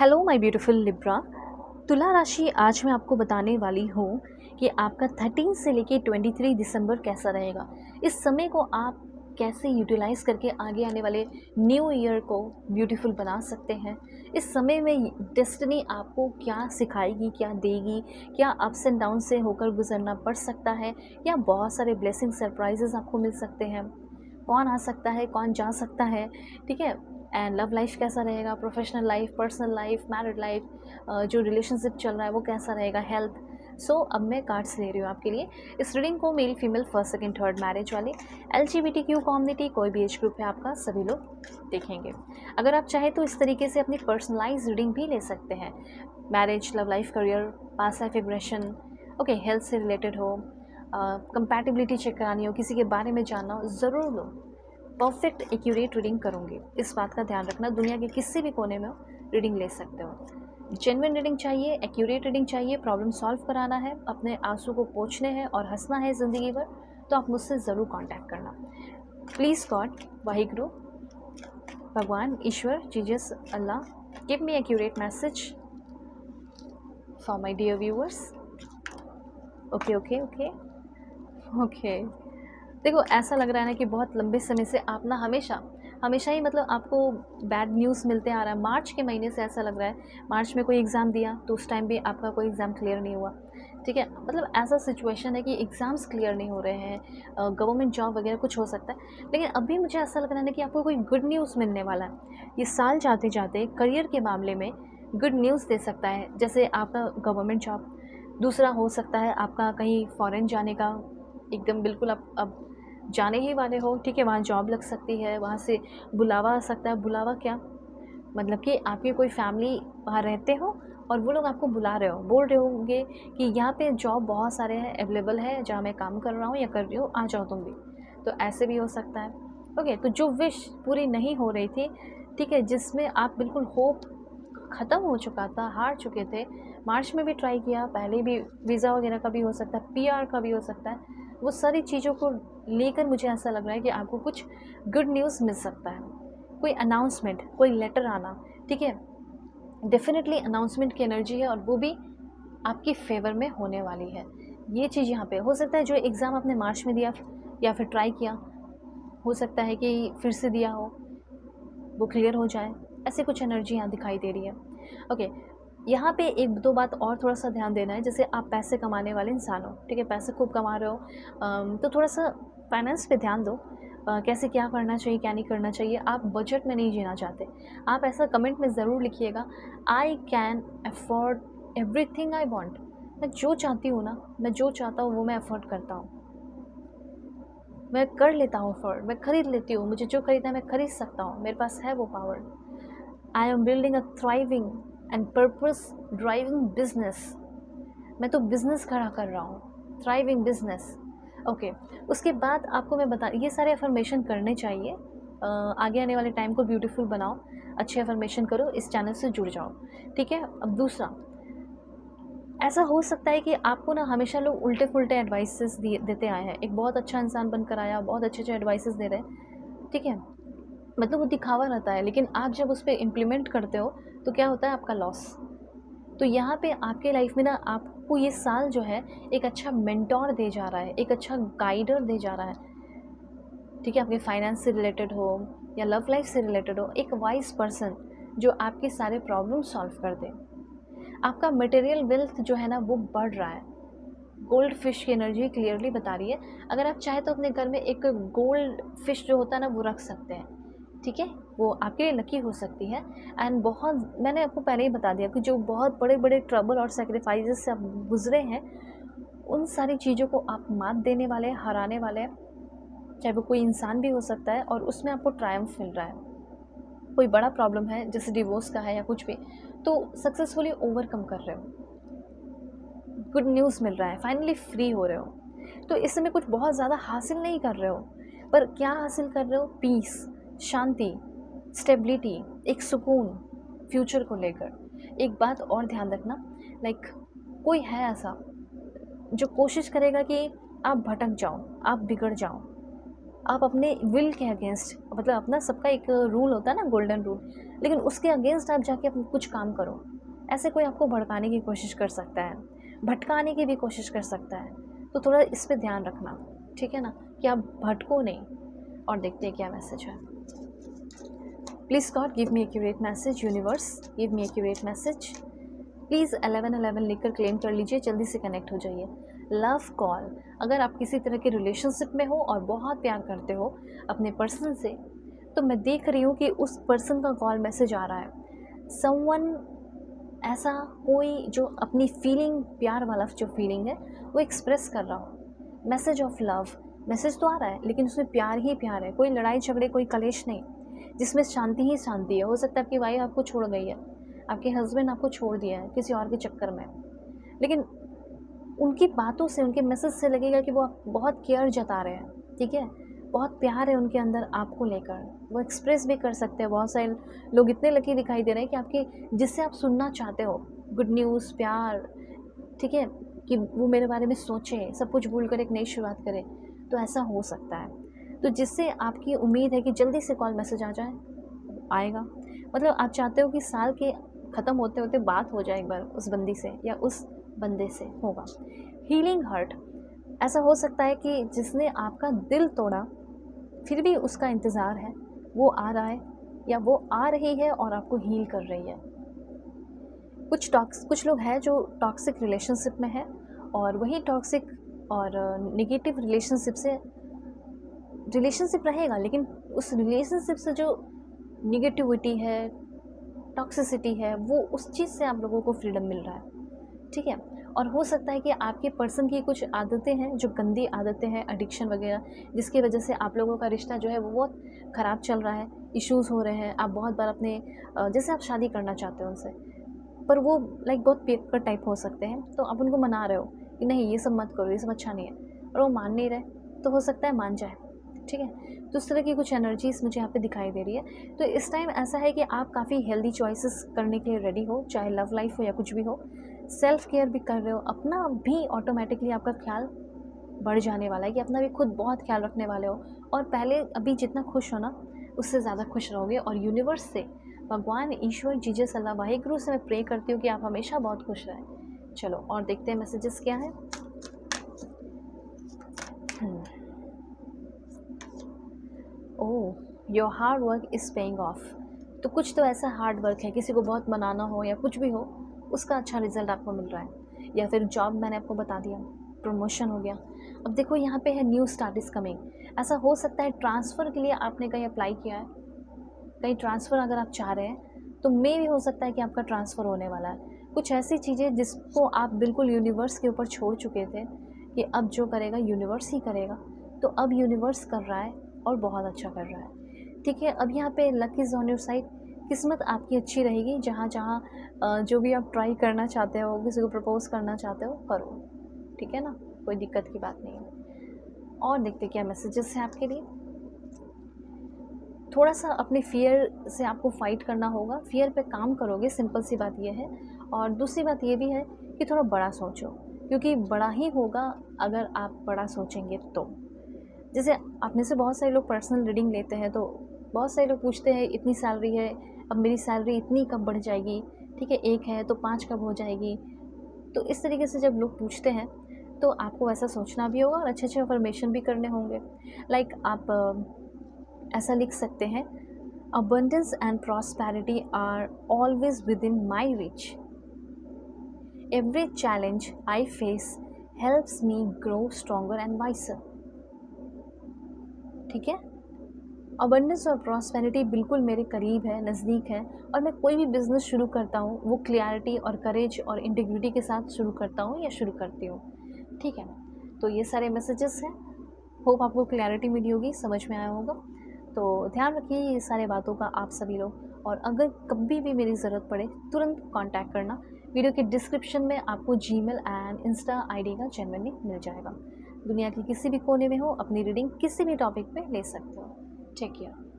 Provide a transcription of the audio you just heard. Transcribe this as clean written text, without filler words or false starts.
Hello my beautiful Libra. तुला राशि आज मैं आपको बताने वाली हूँ कि आपका 13 से लेके 23 दिसंबर कैसा रहेगा। इस समय को आप कैसे यूटिलाइज़ करके आगे आने वाले न्यू ईयर को ब्यूटीफुल बना सकते हैं। इस समय में डेस्टिनी आपको क्या सिखाएगी, क्या देगी, क्या अप्स एंड डाउन से होकर गुजरना पड़ सकता है या बहुत सारे ब्लेसिंग सरप्राइजेस आपको मिल सकते हैं। कौन आ सकता है, कौन जा सकता है, ठीक है। एंड लव लाइफ कैसा रहेगा, professional life, personal life, married life, जो रिलेशनशिप चल रहा है वो कैसा रहेगा, हेल्थ। सो अब मैं कार्ड्स ले रही हूँ आपके लिए। इस रीडिंग को male female first second third marriage वाले, LGBTQ कम्युनिटी, कोई भी एज ग्रुप है आपका, सभी लोग देखेंगे। अगर आप चाहें तो इस तरीके से अपनी पर्सनलाइज रीडिंग भी ले सकते हैं। Marriage, love life, career, past life aggression, okay, health से रिलेटेड हो, कंपैटिबिलिटी चेक करानी हो, किसी के बारे में जानना हो, ज़रूर लो। परफेक्ट एक्यूरेट रीडिंग करूँगी, इस बात का ध्यान रखना। दुनिया के किसी भी कोने में हो रीडिंग ले सकते हो। जेन्युइन रीडिंग चाहिए, एक्यूरेट रीडिंग चाहिए, प्रॉब्लम सॉल्व कराना है, अपने आंसू को पोंछने हैं और हंसना है ज़िंदगी भर, तो आप मुझसे ज़रूर कांटेक्ट करना। प्लीज़ गॉड, वाहिगुरु, भगवान, ईश्वर, Jesus, Allah, give me accurate message for my dear viewers. Okay okay okay okay. देखो, ऐसा लग रहा है ना कि बहुत लंबे समय से आप ना हमेशा ही मतलब आपको बैड न्यूज़ मिलते आ रहा है। मार्च के महीने से ऐसा लग रहा है, मार्च में कोई एग्ज़ाम दिया तो उस टाइम भी आपका कोई एग्ज़ाम क्लियर नहीं हुआ, ठीक है। मतलब ऐसा सिचुएशन है कि एग्ज़ाम्स क्लियर नहीं हो रहे हैं, गवर्नमेंट जॉब वगैरह कुछ हो सकता है। लेकिन अभी मुझे ऐसा लग रहा है ना कि आपको कोई गुड न्यूज़ मिलने वाला है। ये साल जाते जाते करियर के मामले में गुड न्यूज़ दे सकता है, जैसे आपका गवर्नमेंट जॉब। दूसरा हो सकता है आपका कहीं फ़ॉरेन जाने का, एकदम बिल्कुल अब जाने ही वाले हो, ठीक है, वहाँ जॉब लग सकती है, वहाँ से बुलावा आ सकता है। बुलावा क्या मतलब कि आपकी कोई फैमिली वहाँ रहते हो और वो लोग आपको बुला रहे हो, बोल रहे होंगे कि यहाँ पे जॉब बहुत सारे हैं, अवेलेबल है, जहाँ मैं काम कर रहा हूँ या कर रही हूँ, आ जाओ तुम भी। तो ऐसे भी हो सकता है। ओके, तो जो विश पूरी नहीं हो रही थी, ठीक है, जिसमें आप बिल्कुल होप ख़त्म हो चुका था, हार चुके थे, मार्च में भी ट्राई किया, पहले भी वीज़ा वगैरह का भी हो सकता है, PR का भी हो सकता है, वो सारी चीज़ों को लेकर मुझे ऐसा लग रहा है कि आपको कुछ गुड न्यूज़ मिल सकता है। कोई अनाउंसमेंट, कोई लेटर आना, ठीक है, डेफिनेटली अनाउंसमेंट की एनर्जी है और वो भी आपकी फेवर में होने वाली है। ये चीज़ यहाँ पे हो सकता है, जो एग्ज़ाम आपने मार्च में दिया या फिर ट्राई किया, हो सकता है कि फिर से दिया हो, वो क्लियर हो जाए, ऐसी कुछ एनर्जी यहाँ दिखाई दे रही है। ओके, यहाँ पे एक दो बात और थोड़ा सा ध्यान देना है। जैसे आप पैसे कमाने वाले इंसान हो, ठीक है, पैसे खूब कमा रहे हो, तो थोड़ा सा फाइनेंस पे ध्यान दो। कैसे क्या करना चाहिए, क्या नहीं करना चाहिए। आप बजट में नहीं जीना चाहते, आप ऐसा कमेंट में ज़रूर लिखिएगा, I can afford everything I want. मैं जो चाहती हूँ ना, मैं जो चाहता हूँ वो मैं अफोर्ड करता हूँ, मैं कर लेता हूँ अफोर्ड, मैं खरीद लेती हूँ, मुझे जो खरीदना है मैं खरीद सकता हूँ, मेरे पास है वो power. I am building a thriving and purpose driving business. मैं तो बिज़नेस खड़ा कर रहा हूँ, थ्राइविंग बिजनेस। ओके, उसके बाद आपको मैं बता, ये सारे अफर्मेशन करने चाहिए। आगे आने वाले टाइम को ब्यूटीफुल बनाओ, अच्छे अफर्मेशन करो, इस चैनल से जुड़ जाओ, ठीक है। अब दूसरा, ऐसा हो सकता है कि आपको ना हमेशा लोग उल्टे पुल्टे एडवाइसेस देते आए हैं। एक बहुत अच्छा इंसान बनकर आया, बहुत अच्छे अच्छे एडवाइसेस दे रहे हैं, ठीक है, मतलब वो दिखावा रहता है, लेकिन आप जब उस पर इम्प्लीमेंट करते हो तो क्या होता है, आपका लॉस। तो यहाँ पे आपके लाइफ में ना आपको ये साल जो है एक अच्छा मेंटोर दे जा रहा है, एक अच्छा गाइडर दे जा रहा है, ठीक है। आपके फाइनेंस से रिलेटेड हो या लव लाइफ से रिलेटेड हो, एक वाइज पर्सन जो आपके सारे प्रॉब्लम सॉल्व कर दे। आपका मटेरियल वेल्थ जो है ना वो बढ़ रहा है। गोल्ड फिश की एनर्जी क्लियरली बता रही है। अगर आप चाहें तो अपने घर में एक गोल्ड फिश जो होता है ना वो रख सकते हैं, ठीक है, वो आपके लिए लकी हो सकती है। एंड बहुत, मैंने आपको पहले ही बता दिया कि जो बहुत बड़े बड़े ट्रबल और सेक्रीफाइसेस से आप गुजरे हैं, उन सारी चीज़ों को आप मात देने वाले हैं, हराने वाले हैं। चाहे वो कोई इंसान भी हो सकता है और उसमें आपको ट्रायम्फ मिल रहा है। कोई बड़ा प्रॉब्लम है जैसे डिवोर्स का है या कुछ भी, तो सक्सेसफुली ओवरकम कर रहे हो, गुड न्यूज़ मिल रहा है, फाइनली फ्री हो रहे हो। तो इस समय कुछ बहुत ज़्यादा हासिल नहीं कर रहे हो, पर क्या हासिल कर रहे हो, पीस, शांति, स्टेबिलिटी, एक सुकून फ्यूचर को लेकर। एक बात और ध्यान रखना, लाइक कोई है ऐसा जो कोशिश करेगा कि आप भटक जाओ, आप बिगड़ जाओ, आप अपने विल के अगेंस्ट, मतलब अपना सबका एक रूल होता है ना, गोल्डन रूल, लेकिन उसके अगेंस्ट आप जाके अपना कुछ काम करो। ऐसे कोई आपको भड़काने की कोशिश कर सकता है, भटकाने की भी कोशिश कर सकता है, तो थोड़ा इस पे ध्यान रखना, ठीक है ना, कि आप भटको नहीं। और देखते हैं क्या मैसेज है। Please God give me accurate message, universe give me accurate message. Please 1111 लिखकर क्लेम कर लीजिए, जल्दी से कनेक्ट हो जाइए। लव कॉल, अगर आप किसी तरह के रिलेशनशिप में हो और बहुत प्यार करते हो अपने पर्सन से, तो मैं देख रही हूँ कि उस पर्सन का कॉल मैसेज आ रहा है। समवन, ऐसा कोई जो अपनी फीलिंग, प्यार वाला जो फीलिंग है वो एक्सप्रेस कर रहा हो। मैसेज ऑफ लव, मैसेज तो आ रहा है लेकिन उसमें प्यार ही प्यार है, कोई लड़ाई झगड़े, कोई कलेश नहीं, जिसमें शांति ही शांति है। हो सकता है आपकी वाइफ आपको छोड़ गई है, आपके हस्बैंड आपको छोड़ दिया है किसी और के चक्कर में, लेकिन उनकी बातों से, उनके मैसेज से लगेगा कि वो आप बहुत केयर जता रहे हैं, ठीक है, बहुत प्यार है उनके अंदर आपको लेकर। वो एक्सप्रेस भी कर सकते हैं। बहुत सारे लोग इतने लकी दिखाई दे रहे हैं कि आपके, जिससे आप सुनना चाहते हो गुड न्यूज़, प्यार, ठीक है, कि वो मेरे बारे में सोचे, सब कुछ भूल कर एक नई शुरुआत करे, तो ऐसा हो सकता है। तो जिससे आपकी उम्मीद है कि जल्दी से कॉल मैसेज आ जाए, आएगा। मतलब आप चाहते हो कि साल के ख़त्म होते होते बात हो जाए एक बार उस बंदी से या उस बंदे से, होगा। हीलिंग हर्ट, ऐसा हो सकता है कि जिसने आपका दिल तोड़ा फिर भी उसका इंतज़ार है, वो आ रहा है या वो आ रही है और आपको हील कर रही है। कुछ लोग हैं जो टॉक्सिक रिलेशनशिप में है, और वही टॉक्सिक और नेगेटिव रिलेशनशिप रहेगा, लेकिन उस रिलेशनशिप से जो निगेटिविटी है, टॉक्सिसिटी है, वो उस चीज़ से आप लोगों को फ्रीडम मिल रहा है, ठीक है। और हो सकता है कि आपके पर्सन की कुछ आदतें हैं जो गंदी आदतें हैं, एडिक्शन वगैरह, जिसकी वजह से आप लोगों का रिश्ता जो है वो बहुत ख़राब चल रहा है, इश्यूज़ हो रहे हैं। आप बहुत बार अपने जैसे आप शादी करना चाहते हो उनसे, पर वो लाइक बहुत पेपर टाइप हो सकते हैं, तो आप उनको मना रहे हो कि नहीं ये सब मत करो, ये सब अच्छा नहीं है, और वो मान नहीं रहे, तो हो सकता है मान जाए, ठीक है। तो उस तरह की कुछ एनर्जीज़ मुझे यहाँ पे दिखाई दे रही है। तो इस टाइम ऐसा है कि आप काफ़ी हेल्दी चॉइसेस करने के लिए रेडी हो, चाहे लव लाइफ हो या कुछ भी हो। सेल्फ केयर भी कर रहे हो, अपना भी ऑटोमेटिकली आपका ख्याल बढ़ जाने वाला है, कि अपना भी खुद बहुत ख्याल रखने वाले हो, और पहले अभी जितना खुश हो ना उससे ज़्यादा खुश रहोगे। और यूनिवर्स से, भगवान, ईश्वर, जीसस, अल्लाह, वाहिगुरु से मैं प्रे करती हूँ कि आप हमेशा बहुत खुश रहें। चलो और देखते हैं मैसेजेस क्या हैं। Oh, your hard work is paying off. तो कुछ तो ऐसा हार्ड वर्क है, किसी को बहुत मनाना हो या कुछ भी हो, उसका अच्छा रिजल्ट आपको मिल रहा है। या फिर जॉब, मैंने आपको बता दिया, प्रमोशन हो गया। अब देखो यहाँ पे है न्यू स्टार्ट इज़ कमिंग। ऐसा हो सकता है ट्रांसफ़र के लिए आपने कहीं अप्लाई किया है, कहीं ट्रांसफ़र अगर आप चाह रहे हैं, तो मे भी हो सकता है कि आपका ट्रांसफ़र होने वाला है। कुछ ऐसी चीज़ें जिसको आप बिल्कुल यूनिवर्स के ऊपर छोड़ चुके थे कि अब जो करेगा यूनिवर्स ही करेगा, तो अब यूनिवर्स कर रहा है और बहुत अच्छा कर रहा है, ठीक है। अब यहाँ पे luck is on your side, किस्मत आपकी अच्छी रहेगी। जहाँ जहाँ जो भी आप ट्राई करना चाहते हो, किसी को प्रपोज़ करना चाहते हो, करो, ठीक है ना, कोई दिक्कत की बात नहीं है। और देखते क्या मैसेजेस हैं आपके लिए। थोड़ा सा अपने फ़ियर से आपको फ़ाइट करना होगा, फ़ियर पे काम करोगे, सिंपल सी बात ये है। और दूसरी बात ये भी है कि थोड़ा बड़ा सोचो, क्योंकि बड़ा ही होगा अगर आप बड़ा सोचेंगे तो। जैसे आप में से बहुत सारे लोग पर्सनल रीडिंग लेते हैं, तो बहुत सारे लोग पूछते हैं इतनी सैलरी है, अब मेरी सैलरी इतनी कब बढ़ जाएगी, ठीक है, 1 है तो 5 कब हो जाएगी। तो इस तरीके से जब लोग पूछते हैं तो आपको ऐसा सोचना भी होगा और अच्छे इन्फॉर्मेशन भी करने होंगे। लाइक आप ऐसा लिख सकते हैं, abundance and prosperity are always within my reach, every challenge I face helps me grow stronger and wiser, ठीक है। अबंडेंस और प्रॉस्पेरिटी बिल्कुल मेरे करीब है, नज़दीक है, और मैं कोई भी बिज़नेस शुरू करता हूँ वो क्लैरिटी और करेज और इंटीग्रिटी के साथ शुरू करता हूँ या शुरू करती हूँ, ठीक है। तो ये सारे मैसेजेस हैं, होप आपको क्लैरिटी मिली होगी, समझ में आया होगा। तो ध्यान रखिए ये सारे बातों का आप सभी लोग, और अगर कभी भी मेरी ज़रूरत पड़े तुरंत कांटेक्ट करना। वीडियो के डिस्क्रिप्शन में आपको जीमेल एंड इंस्टा आईडी का जेन्युइनली मिल जाएगा। दुनिया के किसी भी कोने में हो, अपनी रीडिंग किसी भी टॉपिक पे ले सकते हो। Take care.